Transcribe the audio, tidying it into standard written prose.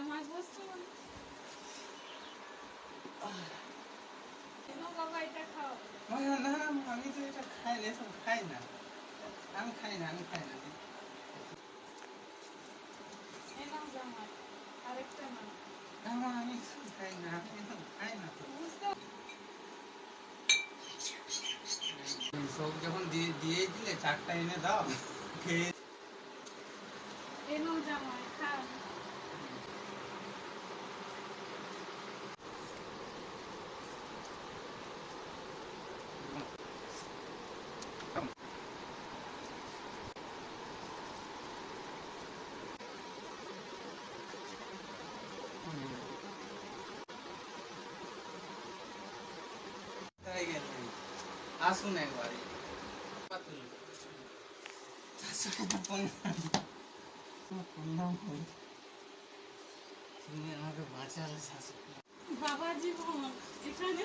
জামাই বসুন। বাবা এটা খাও। না আমি তো এটা খাই না, এসব খাই না, আমি খাই না। এই নাও জামাই, আরেকটা নাও। না মা, আমি এসব খাই না, আমি এসব খাই না তো। বুঝতে সব যখন দিয়ে দিলে চারটা এনে দাও, খেয়ে এই নাও জামাই, খাও। হয়ে গেছে। আসুন একবারে তুমি আমাকে বাঁচালে শাশুড়ি। বাবা জীবন, এখানে